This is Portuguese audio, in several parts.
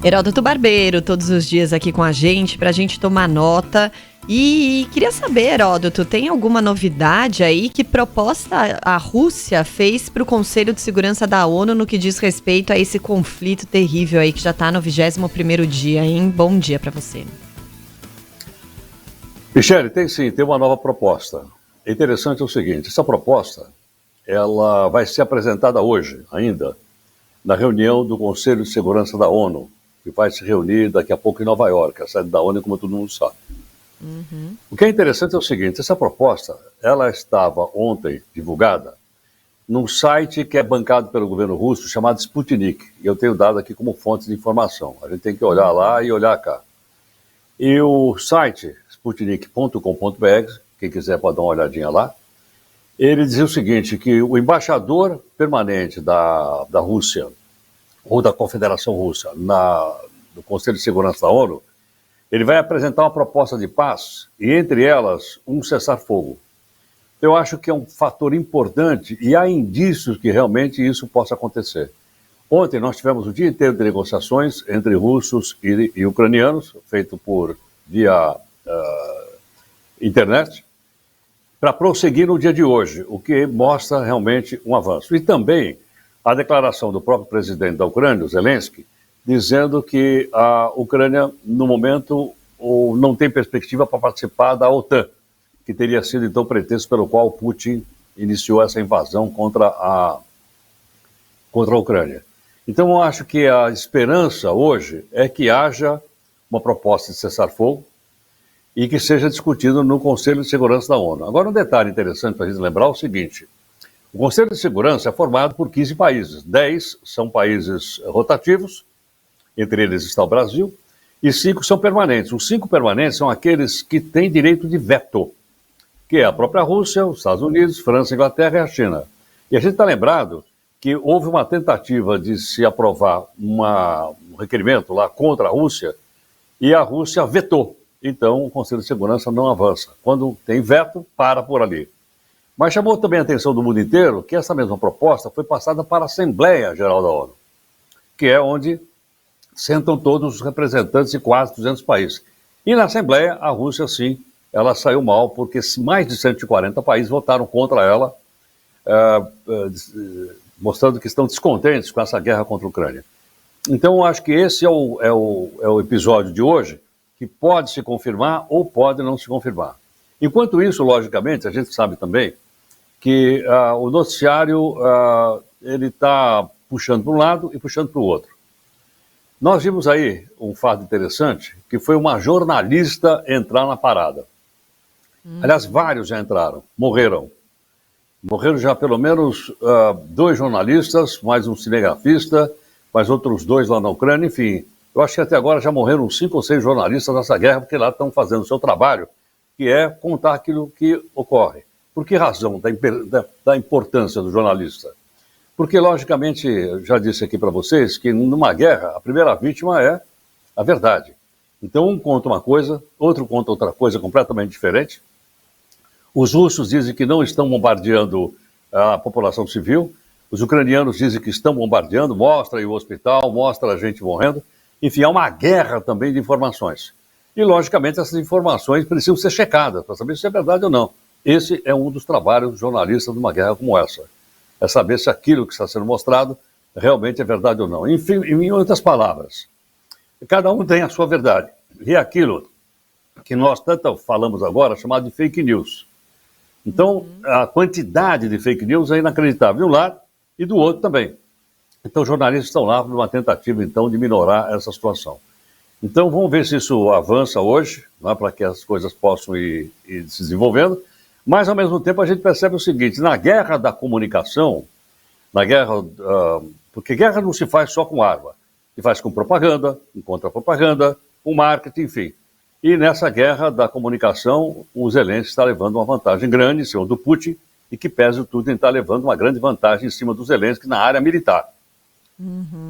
Heródoto Barbeiro, todos os dias aqui com a gente, para a gente tomar nota. E queria saber, Heródoto, tem alguma novidade aí? Que proposta a Rússia fez para o Conselho de Segurança da ONU no que diz respeito a esse conflito terrível aí que já está no 21º dia, hein? Bom dia para você. Michele, tem sim, tem uma nova proposta. É interessante o seguinte, essa proposta, ela vai ser apresentada hoje ainda, na reunião do Conselho de Segurança da ONU, que vai se reunir daqui a pouco em Nova York, a sede da ONU, como todo mundo sabe. O que é interessante é o seguinte, essa proposta, ela estava ontem divulgada num site que é bancado pelo governo russo, chamado Sputnik, e eu tenho dado aqui como fonte de informação. A gente tem que olhar lá e olhar cá. E o site, sputnik.com.br, quem quiser pode dar uma olhadinha lá, ele dizia o seguinte, que o embaixador permanente da Rússia, ou da Confederação Russa, no Conselho de Segurança da ONU, ele vai apresentar uma proposta de paz, e entre elas, um cessar-fogo. Eu acho que é um fator importante, e há indícios que realmente isso possa acontecer. Ontem nós tivemos o dia inteiro de negociações entre russos e ucranianos, feito via internet, para prosseguir no dia de hoje, o que mostra realmente um avanço. E também a declaração do próprio presidente da Ucrânia, o Zelensky, dizendo que a Ucrânia, no momento, não tem perspectiva para participar da OTAN, que teria sido, então, o pretexto pelo qual Putin iniciou essa invasão contra a Ucrânia. Então, eu acho que a esperança hoje é que haja uma proposta de cessar-fogo e que seja discutido no Conselho de Segurança da ONU. Agora, um detalhe interessante para a gente lembrar é o seguinte: o Conselho de Segurança é formado por 15 países, 10 são países rotativos, entre eles está o Brasil, e 5 são permanentes. Os 5 permanentes são aqueles que têm direito de veto, que é a própria Rússia, os Estados Unidos, França, Inglaterra e a China. E a gente está lembrado que houve uma tentativa de se aprovar um requerimento lá contra a Rússia, e a Rússia vetou. Então, o Conselho de Segurança não avança. Quando tem veto, para por ali. Mas chamou também a atenção do mundo inteiro que essa mesma proposta foi passada para a Assembleia Geral da ONU, que é onde sentam todos os representantes de quase 200 países. E na Assembleia, a Rússia, sim, ela saiu mal, porque mais de 140 países votaram contra ela, mostrando que estão descontentes com essa guerra contra a Ucrânia. Então, eu acho que esse é o episódio de hoje, que pode se confirmar ou pode não se confirmar. Enquanto isso, logicamente, a gente sabe também que o noticiário ele está puxando para um lado e puxando para o outro. Nós vimos aí um fato interessante, que foi uma jornalista entrar na parada. Aliás, vários já entraram, morreram. Morreram já pelo menos 2 jornalistas, mais um cinegrafista, mais outros 2 lá na Ucrânia, enfim. Eu acho que até agora já morreram 5 ou 6 jornalistas nessa guerra, porque lá estão fazendo o seu trabalho, que é contar aquilo que ocorre. Por que razão da importância do jornalista? Porque, logicamente, eu já disse aqui para vocês que numa guerra a primeira vítima é a verdade. Então, um conta uma coisa, outro conta outra coisa completamente diferente. Os russos dizem que não estão bombardeando a população civil, os ucranianos dizem que estão bombardeando, mostra aí o hospital, mostra a gente morrendo. Enfim, há uma guerra também de informações. E, logicamente, essas informações precisam ser checadas para saber se é verdade ou não. Esse é um dos trabalhos dos jornalistas numa guerra como essa. É saber se aquilo que está sendo mostrado realmente é verdade ou não. Enfim, em outras palavras, cada um tem a sua verdade. E é aquilo que nós tanto falamos agora, chamado de fake news. Então, a quantidade de fake news é inacreditável de um lado e do outro também. Então, os jornalistas estão lá numa tentativa, então, de minorar essa situação. Então, vamos ver se isso avança hoje, né, para que as coisas possam ir se desenvolvendo. Mas, ao mesmo tempo, a gente percebe o seguinte: na guerra da comunicação, porque guerra não se faz só com arma, se faz com propaganda, com contra-propaganda, com marketing, enfim. E nessa guerra da comunicação, o Zelensky está levando uma vantagem grande em cima do Putin, e que pese tudo, ele está levando uma grande vantagem em cima do Zelensky na área militar.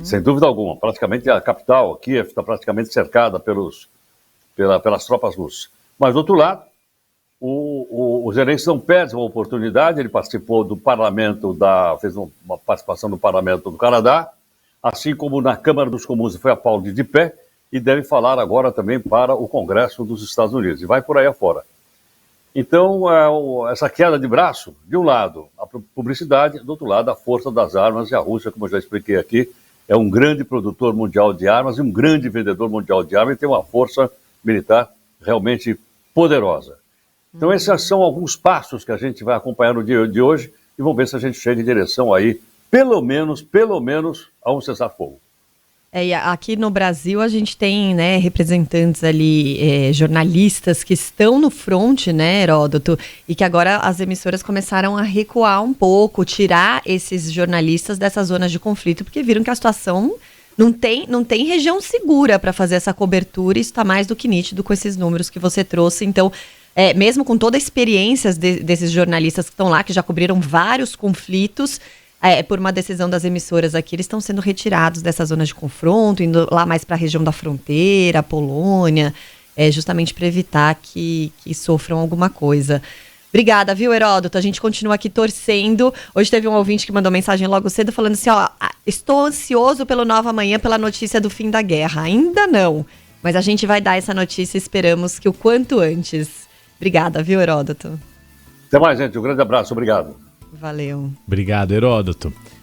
Sem dúvida alguma. Praticamente a capital, Kiev, está praticamente cercada pelas tropas russas. Mas, do outro lado, o Zelensky não perde uma oportunidade. Ele participou do parlamento fez uma participação no parlamento do Canadá, assim como na Câmara dos Comuns foi aplaudido de pé, e deve falar agora também para o Congresso dos Estados Unidos, e vai por aí afora. Então, essa queda de braço, de um lado, a publicidade, do outro lado, a força das armas, e a Rússia, como eu já expliquei aqui, é um grande produtor mundial de armas e um grande vendedor mundial de armas, e tem uma força militar realmente poderosa. Então, esses são alguns passos que a gente vai acompanhar no dia de hoje, e vamos ver se a gente chega em direção aí, pelo menos, a um cessar-fogo. E aqui no Brasil a gente tem, né, representantes ali, jornalistas que estão no front, né, Heródoto, e que agora as emissoras começaram a recuar um pouco, tirar esses jornalistas dessas zonas de conflito, porque viram que a situação não tem região segura para fazer essa cobertura, e isso está mais do que nítido com esses números que você trouxe. Então, mesmo com toda a experiência desses jornalistas que estão lá, que já cobriram vários conflitos, por uma decisão das emissoras aqui, eles estão sendo retirados dessas zonas de confronto, indo lá mais para a região da fronteira, a Polônia, justamente para evitar que sofram alguma coisa. Obrigada, viu, Heródoto? A gente continua aqui torcendo. Hoje teve um ouvinte que mandou mensagem logo cedo falando assim, estou ansioso pelo Nova Manhã, pela notícia do fim da guerra. Ainda não, mas a gente vai dar essa notícia e esperamos que o quanto antes. Obrigada, viu, Heródoto? Até mais, gente. Um grande abraço. Obrigado. Valeu. Obrigado, Heródoto.